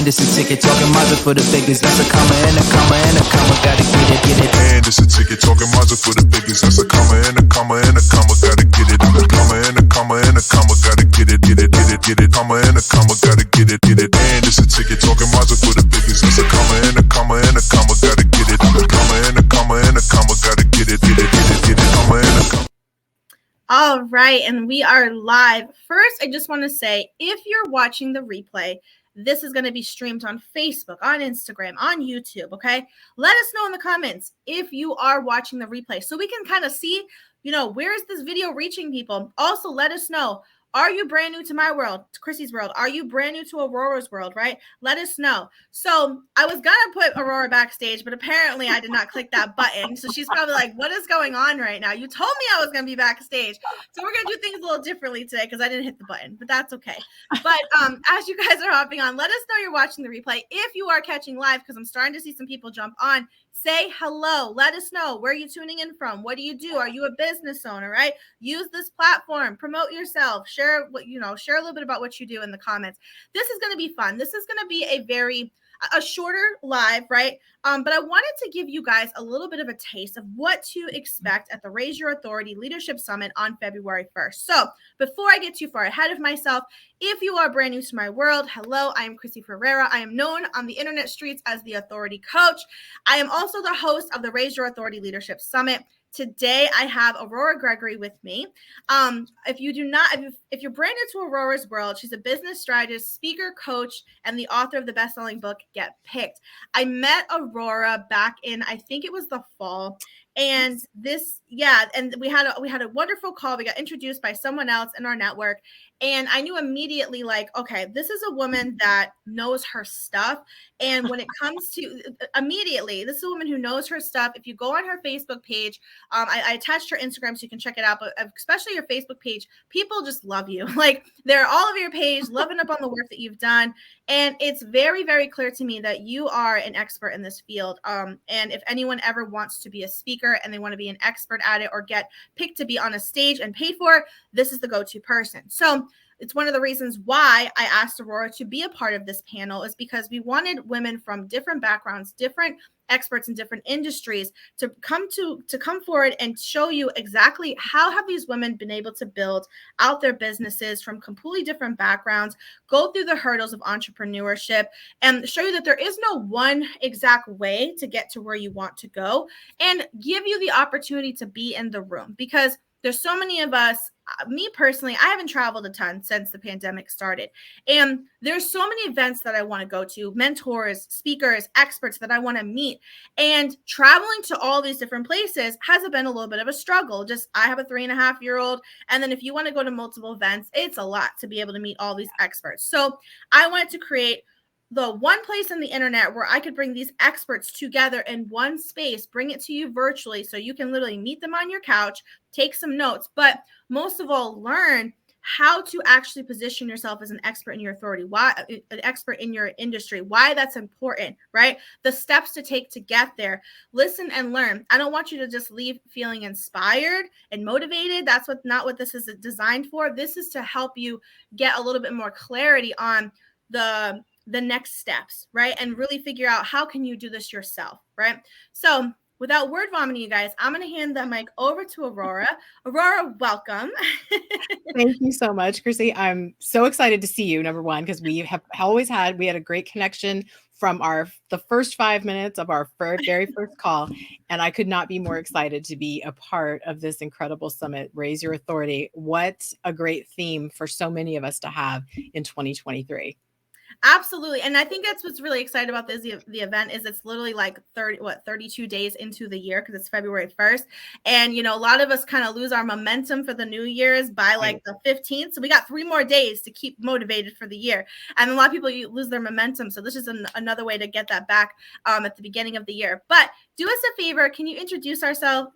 it's a ticket talking Mazda for the biggest. That's a comma and a comma and a comma. Gotta get it. And it's a ticket talking Mazda for the biggest. That's a comma and a comma and a comma. Gotta get it. A comma and a comma and a comma. Gotta get it. Comma and a comma. Gotta get it. And it's a ticket talking Mazda for the biggest. That's a comma and a comma and a comma. Gotta get it. A comma and a comma and a comma. Gotta get it. Comma and a comma. All right, and we are live. First, I just want to say, if you're watching the replay, this is going to be streamed on Facebook, on Instagram, on YouTube, okay? Let us know in the comments if you are watching the replay so we can kind of see, where is this video reaching people? Also, let us know, are you brand new to my world, to Chrissy's world? Are you brand new to Aurora's world, right? Let us know. So I was going to put Aurora backstage, but apparently I did not click that button. So she's probably like, what is going on right now? You told me I was going to be backstage. So we're going to do things a little differently today because I didn't hit the button, but that's okay. But as you guys are hopping on, let us know you're watching the replay. If you are catching live, because I'm starting to see some people jump on, say hello. Let us know where you're tuning in from. What do you do? Are you a business owner, right? Use this platform, promote yourself, share a little bit about what you do in the comments. This is going to be fun. This is going to be a shorter live, right? But I wanted to give you guys a little bit of a taste of what to expect at the Raise Your Authority Leadership Summit on February 1st. So before I get too far ahead of myself, if you are brand new to my world, hello, I am Chrissy Ferreira. I am known on the internet streets as the Authority Coach. I am also the host of the Raise Your Authority Leadership Summit. Today, I have Aurora Gregory with me. If you're brand new to Aurora's world, she's a business strategist, speaker, coach, and the author of the best-selling book, Get Picked. I met Aurora back in, I think it was the fall. And we had a wonderful call. We got introduced by someone else in our network. And I knew immediately, like, okay, this is a woman that knows her stuff. And when it comes to immediately, this is a woman who knows her stuff. If you go on her Facebook page, I attached her Instagram so you can check it out, but especially your Facebook page, people just love you. Like, they're all over your page, loving up on the work that you've done. And it's very, very clear to me that you are an expert in this field. And if anyone ever wants to be a speaker and they want to be an expert at it or get picked to be on a stage and paid for, this is the go-to person. So it's one of the reasons why I asked Aurora to be a part of this panel, is because we wanted women from different backgrounds, different experts in different industries to come forward and show you exactly how have these women been able to build out their businesses from completely different backgrounds, go through the hurdles of entrepreneurship, and show you that there is no one exact way to get to where you want to go, and give you the opportunity to be in the room. Because there's so many of us, me personally, I haven't traveled a ton since the pandemic started. And there's so many events that I want to go to, mentors, speakers, experts that I want to meet. And traveling to all these different places has been a little bit of a struggle. I have a 3.5-year-old. And then if you want to go to multiple events, it's a lot to be able to meet all these experts. So I wanted to create the one place on the internet where I could bring these experts together in one space, bring it to you virtually so you can literally meet them on your couch, take some notes, but most of all, learn how to actually position yourself as an expert in your authority, why an expert in your industry, why that's important, right? The steps to take to get there. Listen and learn. I don't want you to just leave feeling inspired and motivated. That's not what this is designed for. This is to help you get a little bit more clarity on the next steps, right? And really figure out how can you do this yourself, right? So without word vomiting, you guys, I'm going to hand the mic over to Aurora. Aurora, welcome. Thank you so much, Chrissy. I'm so excited to see you, number one, because we had a great connection from the first 5 minutes of our very first call. And I could not be more excited to be a part of this incredible summit, Raise Your Authority. What a great theme for so many of us to have in 2023. Absolutely. And I think that's what's really exciting about the event is it's literally like 32 days into the year, because it's February 1st. And, a lot of us kind of lose our momentum for the New Year's by like the 15th. So we got 3 more days to keep motivated for the year. And a lot of people lose their momentum. So this is another way to get that back at the beginning of the year. But do us a favor. Can you introduce yourself?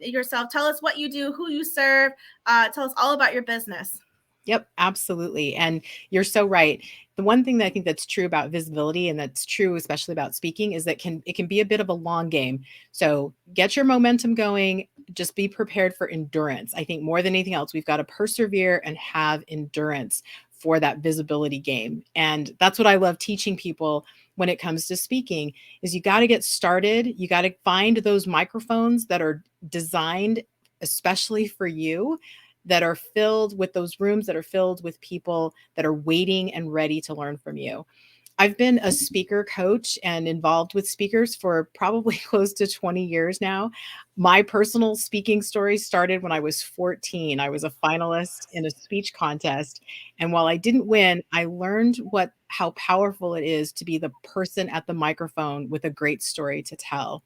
Tell us what you do, who you serve. Tell us all about your business. Yep, absolutely. And you're so right. The one thing that I think that's true about visibility, and that's true especially about speaking, is that it can be a bit of a long game. So get your momentum going. Just be prepared for endurance. I think more than anything else, we've got to persevere and have endurance for that visibility game. And that's what I love teaching people when it comes to speaking is you got to get started. You got to find those microphones that are designed especially for you, that are filled with those rooms that are filled with people that are waiting and ready to learn from you. I've been a speaker coach and involved with speakers for probably close to 20 years now. My personal speaking story started when I was 14. I was a finalist in a speech contest. And while I didn't win, I learned how powerful it is to be the person at the microphone with a great story to tell.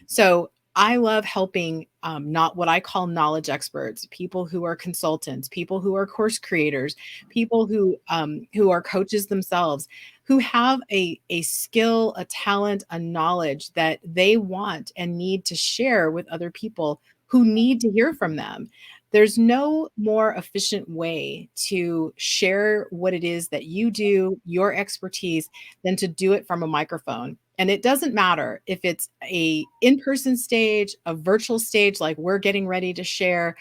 So I love helping not what I call knowledge experts, people who are consultants, people who are course creators, people who are coaches themselves, who have a skill, a talent, a knowledge that they want and need to share with other people who need to hear from them. There's no more efficient way to share what it is that you do, your expertise, than to do it from a microphone. And it doesn't matter if it's a in-person stage, a virtual stage, like we're getting ready to share,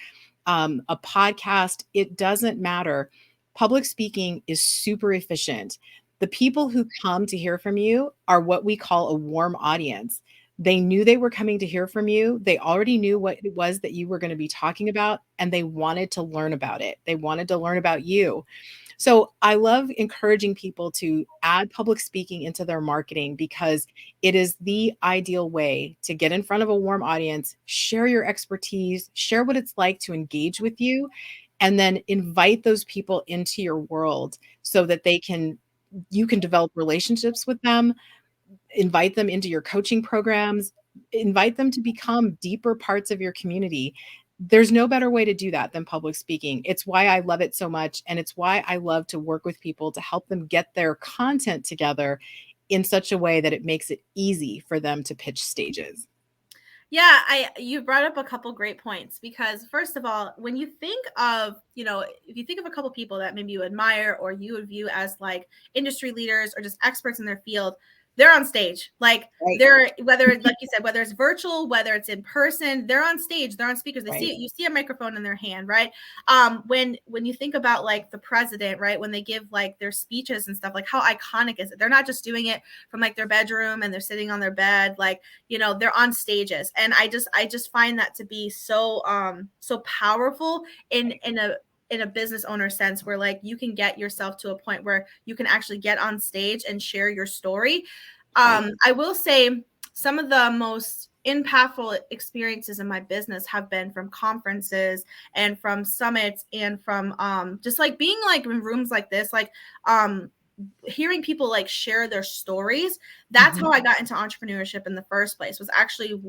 a podcast, it doesn't matter. Public speaking is super efficient. The people who come to hear from you are what we call a warm audience. They knew they were coming to hear from you. They already knew what it was that you were going to be talking about, and they wanted to learn about it. They wanted to learn about you. So I love encouraging people to add public speaking into their marketing because it is the ideal way to get in front of a warm audience, share your expertise, share what it's like to engage with you, and then invite those people into your world so that you can develop relationships with them, invite them into your coaching programs, invite them to become deeper parts of your community. There's no better way to do that than public speaking. It's why I love it so much. And it's why I love to work with people to help them get their content together in such a way that it makes it easy for them to pitch stages. Yeah, you brought up a couple great points because first of all, when you think of, if you think of a couple people that maybe you admire or you would view as like industry leaders or just experts in their field, they're on stage. Like Right. they're, whether like you said, whether it's virtual, whether it's in person, they're on stage, they're on speakers. They Right. see it, you see a microphone in their hand, right? When you think about like the president, right, when they give like their speeches and stuff, like how iconic is it? They're not just doing it from like their bedroom and they're sitting on their bed, like, they're on stages. And I just find that to be so powerful in a business owner sense, where like you can get yourself to a point where you can actually get on stage and share your story. Right. I will say some of the most impactful experiences in my business have been from conferences and from summits and from just like being like in rooms like this, like hearing people like share their stories. That's how I got into entrepreneurship in the first place. Was actually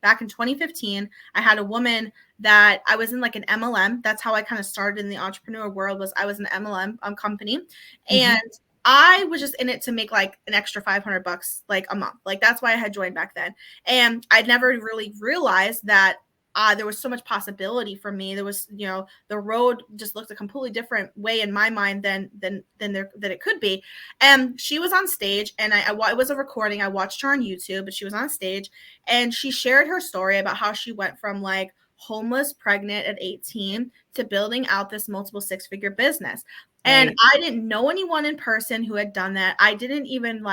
back in 2015. I had a woman that I was in like an MLM. That's how I kind of started in the entrepreneur world. Was I was an MLM company, and I was just in it to make like an extra $500 like a month. Like that's why I had joined back then. And I'd never really realized that there was so much possibility for me. There was, the road just looked a completely different way in my mind than it could be. And she was on stage, and it was a recording. I watched her on YouTube, but she was on stage, and she shared her story about how she went from like homeless, pregnant at 18 to building out this multiple six-figure business. And Right. I didn't know anyone in person who had done that. I didn't even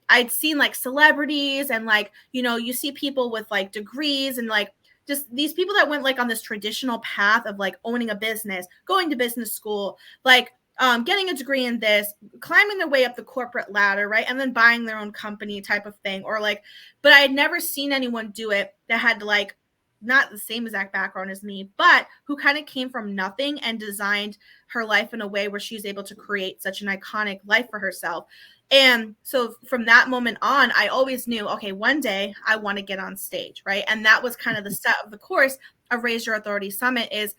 I'd seen like celebrities and like, you see people with like degrees and like just these people that went like on this traditional path of like owning a business, going to business school, like getting a degree in this, climbing their way up the corporate ladder, right? And then buying their own company type of thing. Or like, but I had never seen anyone do it that had like not the same exact background as me, but who kind of came from nothing and designed her life in a way where she's able to create such an iconic life for herself. And so from that moment on, I always knew, okay, one day I want to get on stage, right? And that was kind of the set of the course of Raise Your Authority Summit is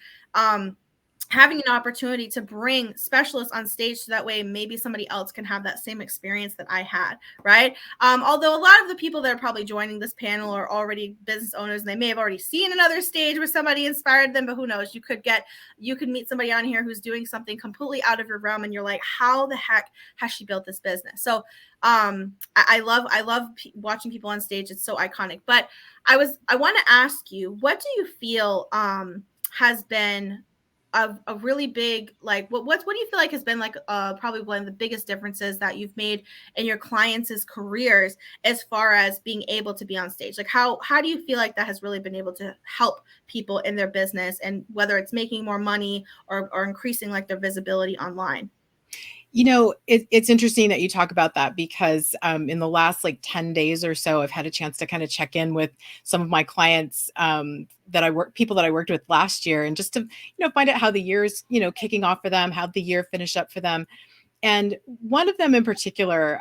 having an opportunity to bring specialists on stage so that way maybe somebody else can have that same experience that I had, right? Although a lot of the people that are probably joining this panel are already business owners and they may have already seen another stage where somebody inspired them, but who knows? You could meet somebody on here who's doing something completely out of your realm and you're like, how the heck has she built this business? So I love watching people on stage. It's so iconic. But I want to ask you, what do you feel has been a really big, like, what do you feel like has been like probably one of the biggest differences that you've made in your clients' careers as far as being able to be on stage? Like how do you feel like that has really been able to help people in their business, and whether it's making more money or increasing like their visibility online? It's interesting that you talk about that because in the last like 10 days or so, I've had a chance to kind of check in with some of my clients people that I worked with last year, and just to, find out how the year's, kicking off for them, how the year finished up for them. And one of them in particular,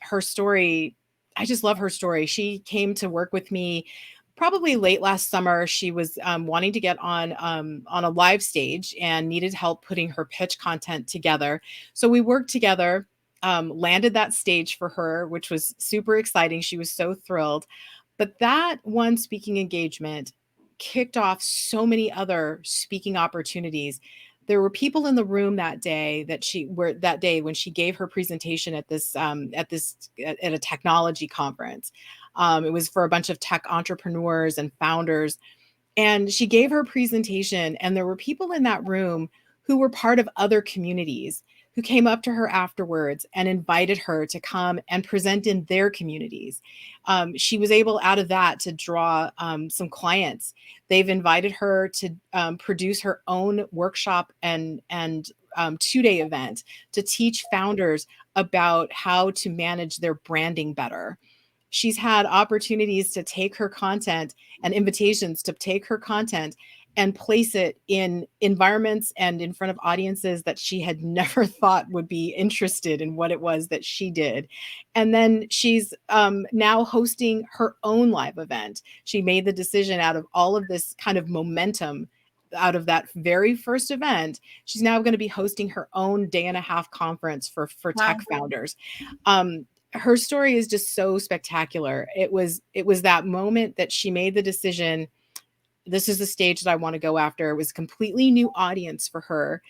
her story, I just love her story. She came to work with me probably late last summer. She was wanting to get on a live stage and needed help putting her pitch content together. So we worked together, landed that stage for her, which was super exciting. She was so thrilled. But that one speaking engagement kicked off so many other speaking opportunities. There were people in the room that day when she gave her presentation at a technology conference. It was for a bunch of tech entrepreneurs and founders. And she gave her presentation, and there were people in that room who were part of other communities who came up to her afterwards and invited her to come and present in their communities. She was able, out of that, to draw some clients. They've invited her to produce her own workshop and 2-day event to teach founders about how to manage their branding better. She's had opportunities to take her content and invitations to take her content and place it in environments and in front of audiences that she had never thought would be interested in what it was that she did. And then she's now hosting her own live event. She made the decision, out of all of this kind of momentum out of that very first event, she's now going to be hosting her own day-and-a-half conference for Wow. tech founders. Her story is just so spectacular. It was that moment that she made the decision, this is the stage that I want to go after. It was a completely new audience for her.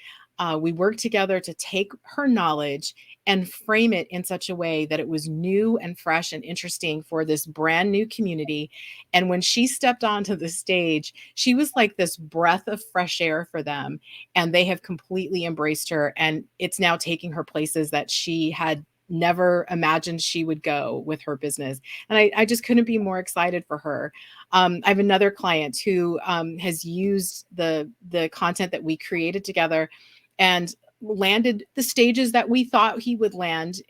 We worked together to take her knowledge and frame it in such a way that it was new and fresh and interesting for this brand new community. And when she stepped onto the stage, she was like this breath of fresh air for them. And they have completely embraced her. And it's now taking her places that she had never imagined she would go with her business. And I just couldn't be more excited for her. I have another client who has used the content that we created together and landed the stages that we thought he would land.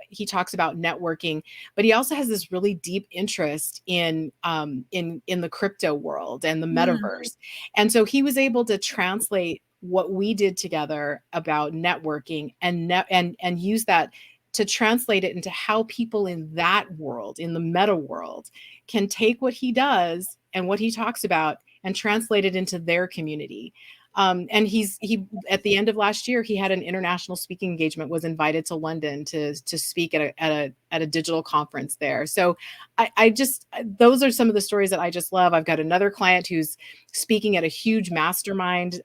He talks about networking, but he also has this really deep interest in the crypto world and the metaverse. And so he was able to translate what we did together about networking and use that to translate it into how people in that world, in the meta world, can take what he does and what he talks about and translate it into their community. And he at the end of last year, he had an international speaking engagement, was invited to London to speak at a digital conference there. So I just, those are some of the stories that I just love. I've got another client who's speaking at a huge mastermind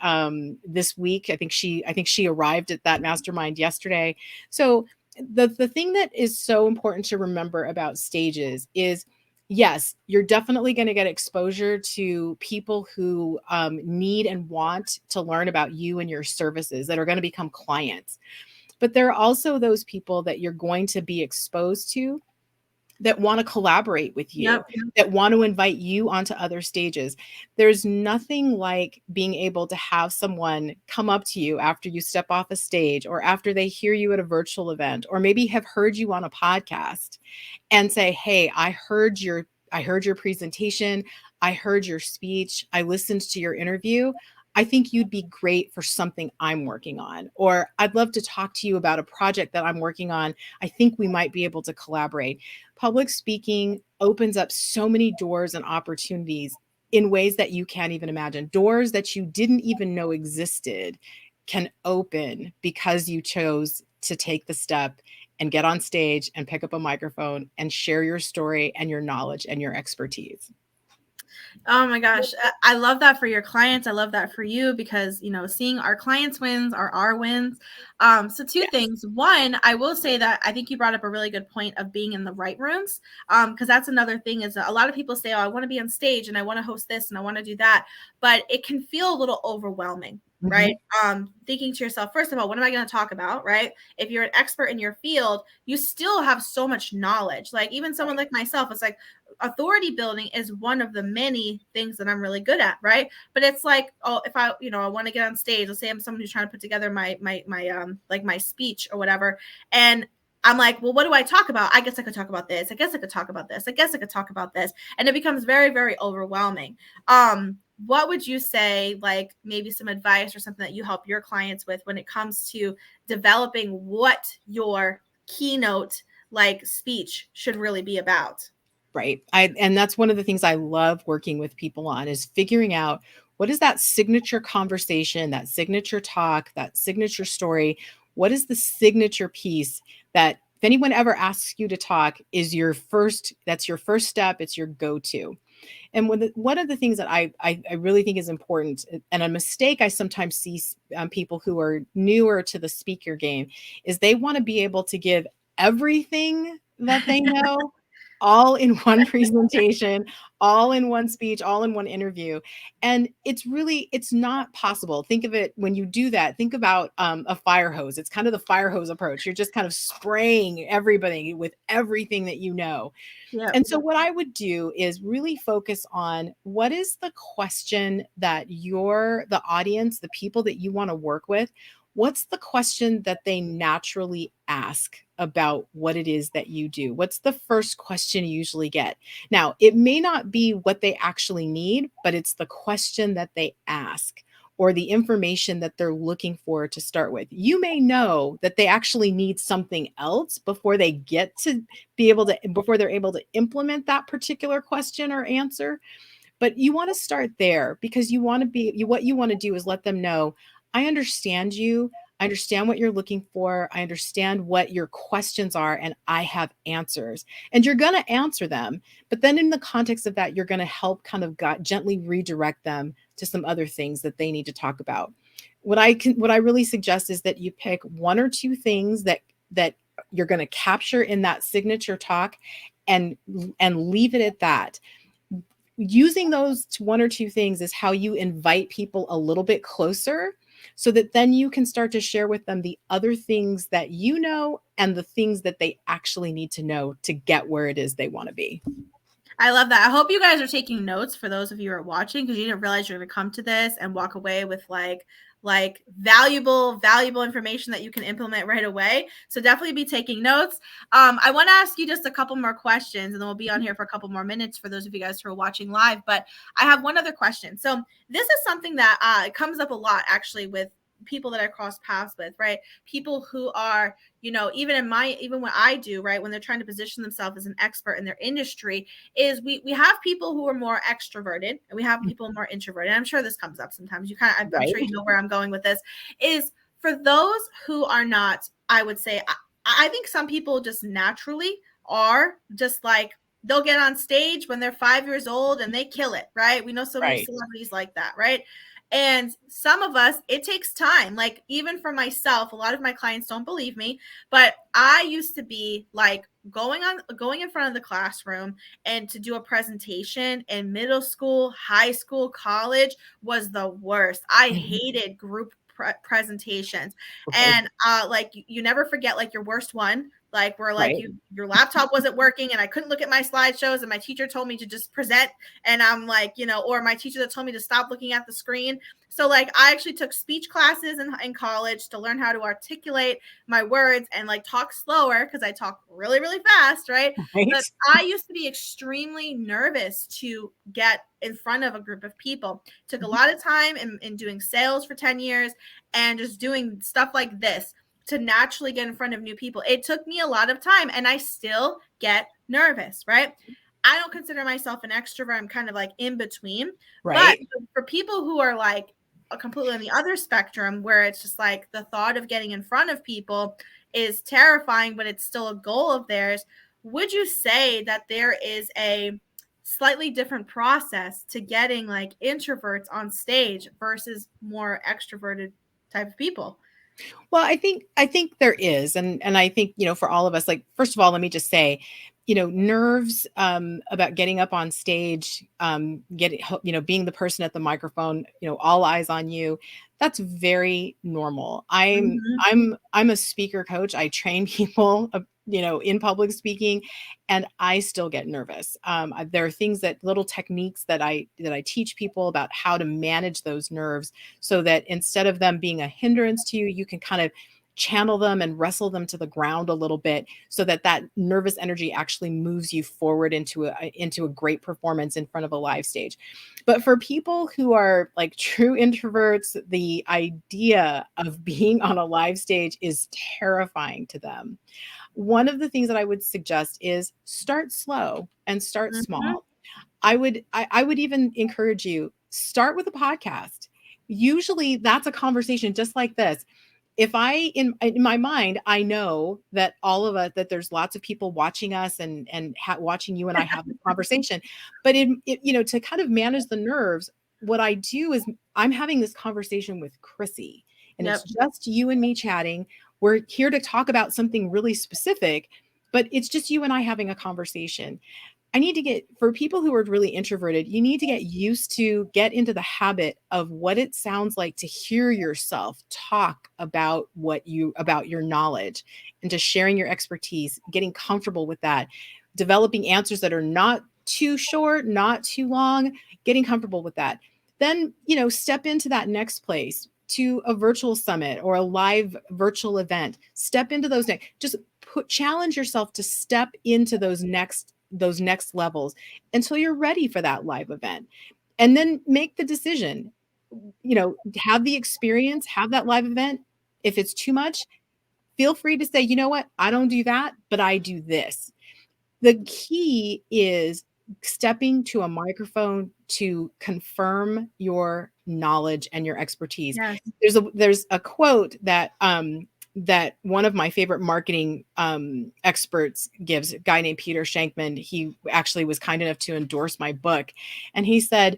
this week. I think she arrived at that mastermind yesterday. So the thing that is so important to remember about stages is, yes, you're definitely going to get exposure to people who need and want to learn about you and your services that are going to become clients. But there are also those people that you're going to be exposed to that want to collaborate with you, Yep. that want to invite you onto other stages. There's nothing like being able to have someone come up to you after you step off a stage, or after they hear you at a virtual event, or maybe have heard you on a podcast and say, "Hey, I heard your presentation. I heard your speech. I listened to your interview. I think you'd be great for something I'm working on," or "I'd love to talk to you about a project that I'm working on. I think we might be able to collaborate." Public speaking opens up so many doors and opportunities in ways that you can't even imagine. Doors that you didn't even know existed can open because you chose to take the step and get on stage and pick up a microphone and share your story and your knowledge and your expertise. Oh my gosh. I love that for your clients. I love that for you, because, seeing our clients' wins are our wins. So two things. One, I will say that I think you brought up a really good point of being in the right rooms. Because that's another thing, is that a lot of people say, "Oh, I want to be on stage and I want to host this and I want to do that," but it can feel a little overwhelming. right? Thinking to yourself, first of all, what am I going to talk about, right? If you're an expert in your field, you still have so much knowledge. Like even someone like myself, it's like authority building is one of the many things that I'm really good at, right? But it's like, oh, if I, I want to get on stage, let's say I'm someone who's trying to put together my speech or whatever, and I'm like, well, what do I talk about? I guess I could talk about this. I guess I could talk about this. I guess I could talk about this. And it becomes very, very overwhelming. What would you say, like maybe some advice or something that you help your clients with when it comes to developing what your keynote like speech should really be about? Right. And that's one of the things I love working with people on is figuring out what is that signature conversation, that signature talk, that signature story. What is the signature piece that if anyone ever asks you to talk is that's your first step, it's your go-to. And one of the things that I really think is important, and a mistake I sometimes see people who are newer to the speaker game, is they want to be able to give everything that they know all in one presentation, all in one speech, all in one interview. And it's not possible. Think of it when you do that, think about a fire hose. It's kind of the fire hose approach. You're just kind of spraying everybody with everything that you know. Yeah. And so what I would do is really focus on what is the question that the audience, the people that you want to work with, what's the question that they naturally ask about what it is that you do? What's the first question you usually get? Now, it may not be what they actually need, but it's the question that they ask or the information that they're looking for to start with. You may know that they actually need something else before they get to before they're able to implement that particular question or answer. But you want to start there because what you want to do is let them know, I understand you. I understand what you're looking for. I understand what your questions are, and I have answers. And you're going to answer them. But then in the context of that, you're going to help kind of gently redirect them to some other things that they need to talk about. What I really suggest is that you pick one or two things that you're going to capture in that signature talk and leave it at that. Using those one or two things is how you invite people a little bit closer so that then you can start to share with them the other things that you know and the things that they actually need to know to get where it is they want to be. I love that. I hope you guys are taking notes for those of you who are watching, because you didn't realize you're going to come to this and walk away with like valuable information that you can implement right away. So definitely be taking notes. I want to ask you just a couple more questions, and then we'll be on here for a couple more minutes for those of you guys who are watching live. But I have one other question. So this is something that comes up a lot actually with people that I cross paths with, right? People who are, even what I do, right, when they're trying to position themselves as an expert in their industry, is we have people who are more extroverted and we have people more introverted. And I'm sure this comes up sometimes. I'm sure you know where I'm going with this. Is for those who are not, I would say, I think some people just naturally are just like, they'll get on stage when they're 5 years old and they kill it, right? We know so many celebrities like that, right? And some of us, it takes time. Like even for myself, a lot of my clients don't believe me, but I used to be like going in front of the classroom and to do a presentation in middle school, high school, college was the worst. I hated group presentations. And like you never forget like your worst one, like where like your laptop wasn't working and I couldn't look at my slideshows and my teacher told me to just present, and I'm like, or my teacher that told me to stop looking at the screen. So like I actually took speech classes in college to learn how to articulate my words and like talk slower because I talk really, really fast, right? But I used to be extremely nervous to get in front of a group of people. Took a lot of time in doing sales for 10 years and just doing stuff like this to naturally get in front of new people. It took me a lot of time and I still get nervous, right? I don't consider myself an extrovert. I'm kind of like in between. But for people who are like completely on the other spectrum, where it's just like the thought of getting in front of people is terrifying, but it's still a goal of theirs, would you say that there is a slightly different process to getting like introverts on stage versus more extroverted type of people? Well, I think there is. And I think, for all of us, like, first of all, let me just say, nerves about getting up on stage, being the person at the microphone, all eyes on you. That's very normal. I'm a speaker coach. I train people, in public speaking, and I still get nervous. There are little techniques that I teach people about how to manage those nerves, so that instead of them being a hindrance to you, you can kind of channel them and wrestle them to the ground a little bit, so that nervous energy actually moves you forward into a great performance in front of a live stage. But for people who are like true introverts, the idea of being on a live stage is terrifying to them. One of the things that I would suggest is start slow and start small. I would even encourage you, start with a podcast. Usually that's a conversation just like this. If in my mind, I know that all of us, that there's lots of people watching us and watching you and I have this conversation, but to kind of manage the nerves, what I do is I'm having this conversation with Chrissy, and it's just you and me chatting. We're here to talk about something really specific, but it's just you and I having a conversation. For people who are really introverted, you need to get into the habit of what it sounds like to hear yourself talk about your knowledge, and just sharing your expertise, getting comfortable with that, developing answers that are not too short, not too long, getting comfortable with that. Then, step into that next place, to a virtual summit or a live virtual event. Step into those challenge yourself to step into those next levels until you're ready for that live event. And then make the decision, have the experience, have that live event. If it's too much, feel free to say, you know what, I don't do that, but I do this. The key is stepping to a microphone to confirm your knowledge and your expertise. Yes. There's a quote that one of my favorite marketing experts gives, a guy named Peter Shankman. He actually was kind enough to endorse my book. And he said,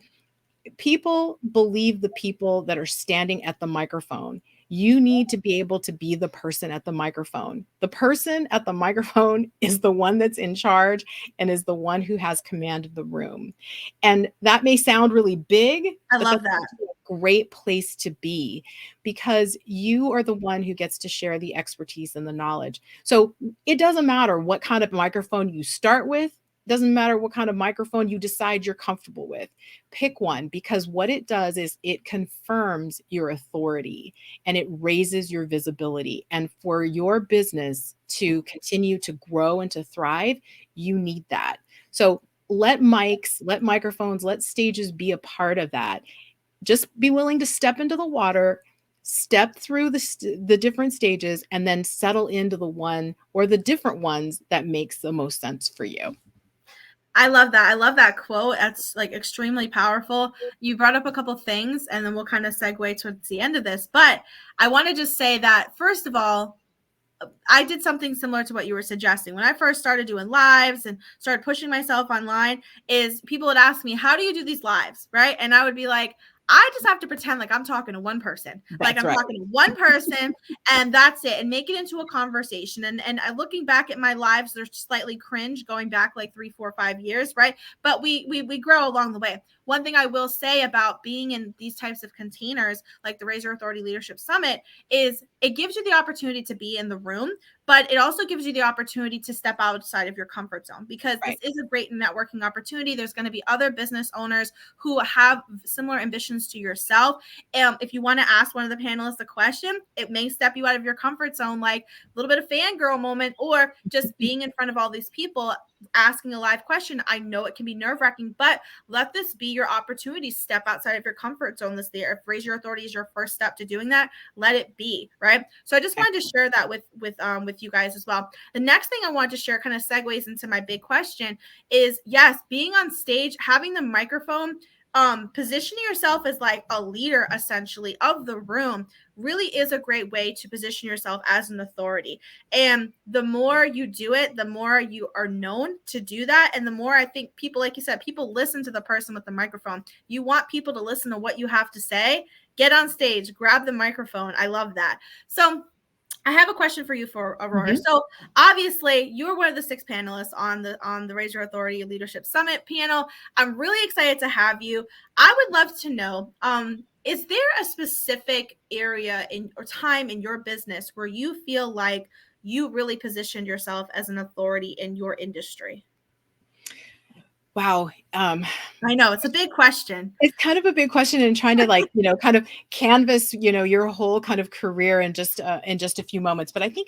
people believe the people that are standing at the microphone. You need to be able to be the person at the microphone. The person at the microphone is the one that's in charge and is the one who has command of the room. And that may sound really big. I love that. A great place to be, because you are the one who gets to share the expertise and the knowledge. So it doesn't matter what kind of microphone you start with. Doesn't matter what kind of microphone you decide you're comfortable with. Pick one, because what it does is it confirms your authority and it raises your visibility. And for your business to continue to grow and to thrive, you need that. So let microphones, let stages be a part of that. Just be willing to step into the water, step through the different stages, and then settle into the one or the different ones that makes the most sense for you. I love that. I love that quote. That's like extremely powerful. You brought up a couple things, and then we'll kind of segue towards the end of this. But I want to just say that, first of all, I did something similar to what you were suggesting. When I first started doing lives and started pushing myself online, is people would ask me, how do you do these lives? Right. And I would be like, I just have to pretend like I'm talking to one person, talking to one person, and that's it, and make it into a conversation. And looking back at my lives, they're slightly cringe, going back like 3, 4, 5 years, right? But we grow along the way. One thing I will say about being in these types of containers, like the Raise Your Authority Leadership Summit, is it gives you the opportunity to be in the room, but it also gives you the opportunity to step outside of your comfort zone, because this is a great networking opportunity. There's going to be other business owners who have similar ambitions to yourself. If you want to ask one of the panelists a question, it may step you out of your comfort zone, like a little bit of fangirl moment, or just being in front of all these people asking a live question. I know it can be nerve-wracking, but let this be your opportunity. Step outside of your comfort zone this year. If Raise Your Authority is your first step to doing that, let it be, right? So I just wanted to share that with you guys as well. The next thing I wanted to share kind of segues into my big question is, yes, being on stage, having the microphone, positioning yourself as like a leader essentially of the room really is a great way to position yourself as an authority. And the more you do it, the more you are known to do that. And the more, I think, people, like you said, people listen to the person with the microphone. You want people to listen to what you have to say. Get on stage, grab the microphone. I love that. So I have a question for you for Aurora. Mhm. So obviously you're one of the 6 panelists on the Raise Your Authority Leadership Summit panel. I'm really excited to have you. I would love to know, is there a specific area in or time in your business where you feel like you really positioned yourself as an authority in your industry? Wow. I know it's a big question. It's kind of a big question, and trying to, like, kind of canvas, your whole kind of career in just a few moments. But I think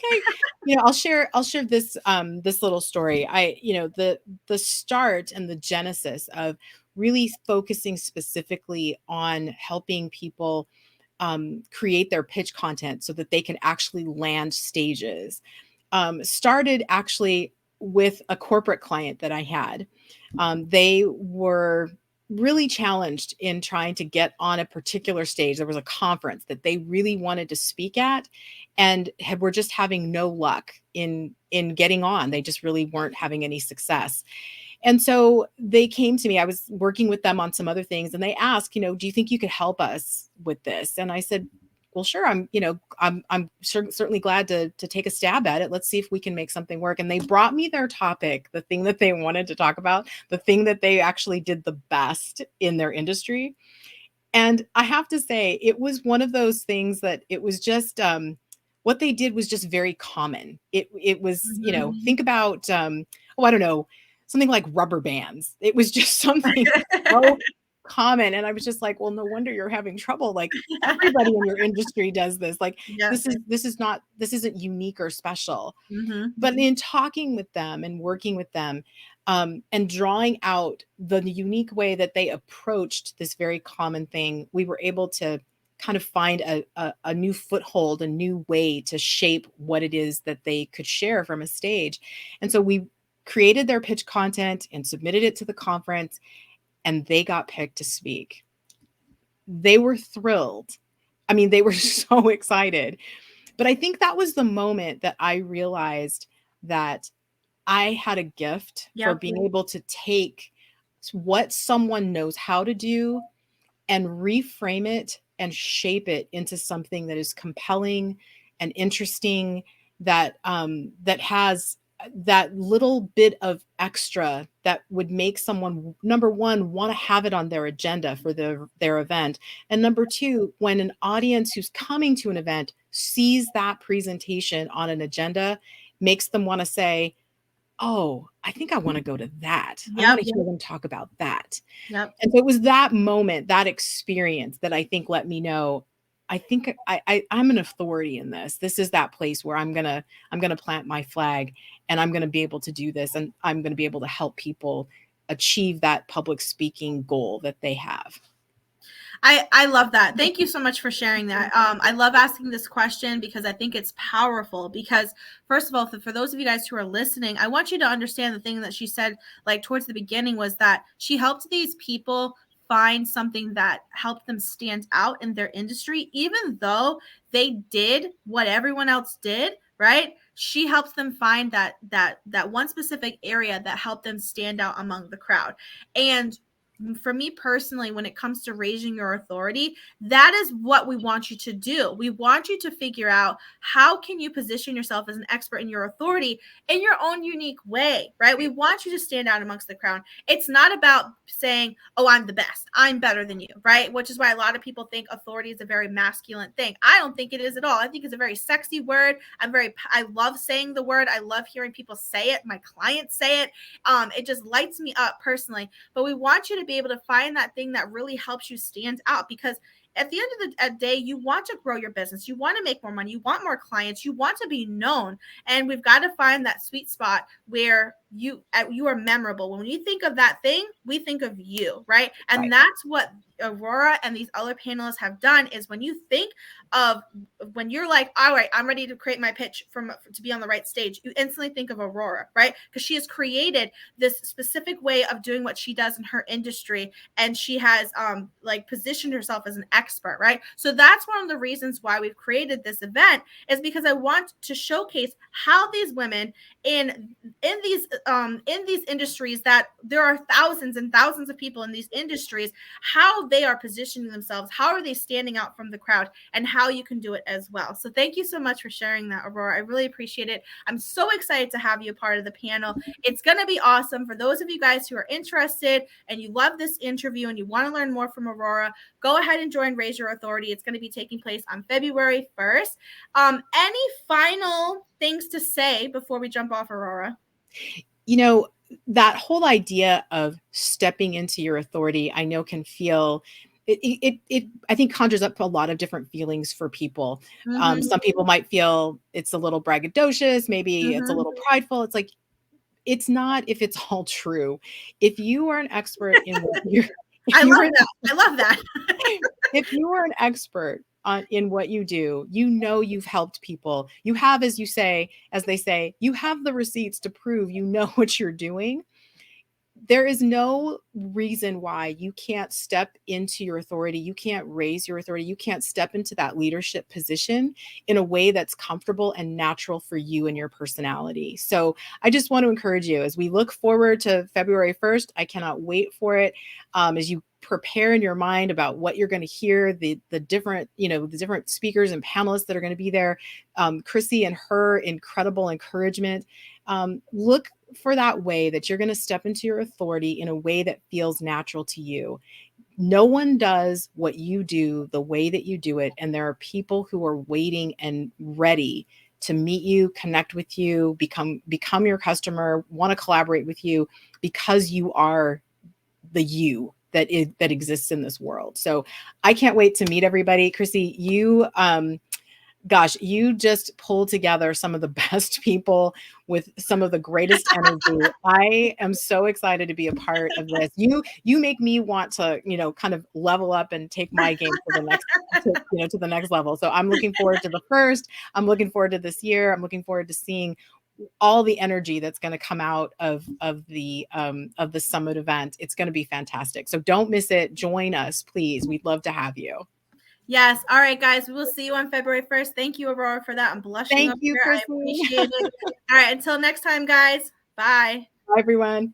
I'll share this little story. The start and the genesis of really focusing specifically on helping people create their pitch content so that they can actually land stages started actually with a corporate client that I had. They were really challenged in trying to get on a particular stage. There was a conference that they really wanted to speak at, and were just having no luck in getting on. They just really weren't having any success. And so they came to me. I was working with them on some other things, and they asked, do you think you could help us with this? And I said, well, sure. I'm certainly glad to take a stab at it. Let's see if we can make something work. And they brought me their topic, the thing that they wanted to talk about, the thing that they actually did the best in their industry. And I have to say, it was one of those things that it was just what they did was just very common. It was, Mhm. think about oh, I don't know, something like rubber bands. It was just something so common. And I was just like, well, no wonder you're having trouble. Like, everybody in your industry does this. Like, Yeah. this isn't unique or special. Mhm. But in talking with them and working with them, and drawing out the unique way that they approached this very common thing, we were able to kind of find a new foothold, a new way to shape what it is that they could share from a stage. And so we created their pitch content and submitted it to the conference, and they got picked to speak. They were thrilled. I mean, they were so excited. But I think that was the moment that I realized that I had a gift for Yep. being able to take what someone knows how to do and reframe it and shape it into something that is compelling and interesting, that has that little bit of extra that would make someone, number one, want to have it on their agenda for their event, and number two, when an audience who's coming to an event sees that presentation on an agenda, makes them want to say, oh, I think I want to go to that. I want Yep. to hear them talk about that. Yep. And so it was that moment, that experience, that I think let me know, I think I'm an authority in this. This is that place where I'm gonna plant my flag, and I'm gonna be able to do this, and I'm gonna be able to help people achieve that public speaking goal that they have. I love that. Thank you so much for sharing that. I love asking this question because I think it's powerful. Because first of all, for those of you guys who are listening, I want you to understand the thing that she said, like towards the beginning, was that she helped these people find something that helped them stand out in their industry, even though they did what everyone else did. Right? She helps them find that one specific area that helped them stand out among the crowd. And for me personally, when it comes to raising your authority, that is what we want you to do. We want you to figure out how can you position yourself as an expert in your authority in your own unique way, right? We want you to stand out amongst the crowd. It's not about saying, oh, I'm the best, I'm better than you, right? Which is why a lot of people think authority is a very masculine thing. I don't think it is at all. I think it's a very sexy word. I love saying the word. I love hearing people say it. My clients say it. It just lights me up personally. But we want you to be able to find that thing that really helps you stand out, because at the end of the day, you want to grow your business. You want to make more money. You want more clients. You want to be known. And we've got to find that sweet spot where you are memorable. When you think of that thing, we think of you, right? And Right. that's what Aurora and these other panelists have done, is when you think of, when you're like, all right, I'm ready to create my pitch to be on the right stage, you instantly think of Aurora, right? Because she has created this specific way of doing what she does in her industry, and she has like positioned herself as an expert, right? So that's one of the reasons why we've created this event, is because I want to showcase how these women in these in these industries, that there are thousands and thousands of people in these industries, how they are positioning themselves, how are they standing out from the crowd, and how you can do it as well. So thank you so much for sharing that, Aurora. I really appreciate it. I'm so excited to have you a part of the panel. It's going to be awesome. For those of you guys who are interested and you love this interview and you want to learn more from Aurora, go ahead and join Raise Your Authority. It's going to be taking place on February 1st. Any final things to say before we jump off, Aurora? You know, that whole idea of stepping into your authority, I know can feel it I think conjures up a lot of different feelings for people. Some people might feel it's a little braggadocious, maybe it's a little prideful. It's like, it's not, if it's all true. If you are an expert in what you're, I love that. if you are an expert in what you do, you know you've helped people. You have, as they say, you have the receipts to prove you know what you're doing. There is no reason why you can't step into your authority. You can't raise your authority. You can't step into that leadership position in a way that's comfortable and natural for you and your personality. So I just want to encourage you as we look forward to February 1st. I cannot wait for it. As you prepare in your mind about what you're going to hear, the different, the different speakers and panelists that are going to be there, Chrissy and her incredible encouragement. Look for that way that you're going to step into your authority in a way that feels natural to you. No one does what you do the way that you do it. And there are people who are waiting and ready to meet you, connect with you, become your customer, want to collaborate with you because you are the you that exists in this world. So I can't wait to meet everybody. Chrissy, you just pulled together some of the best people with some of the greatest energy. I am so excited to be a part of this. You make me want to, kind of level up and take my game to the next, to the next level. So I'm looking forward to the first. I'm looking forward to this year. I'm looking forward to seeing all the energy that's going to come out of the summit event. It's going to be fantastic. So don't miss it. Join us, please. We'd love to have you. Yes. All right, guys. We will see you on February 1st. Thank you, Aurora, for that. I'm blushing Thank you, here. Chrissy. I appreciate it. All right. Until next time, guys. Bye. Bye, everyone.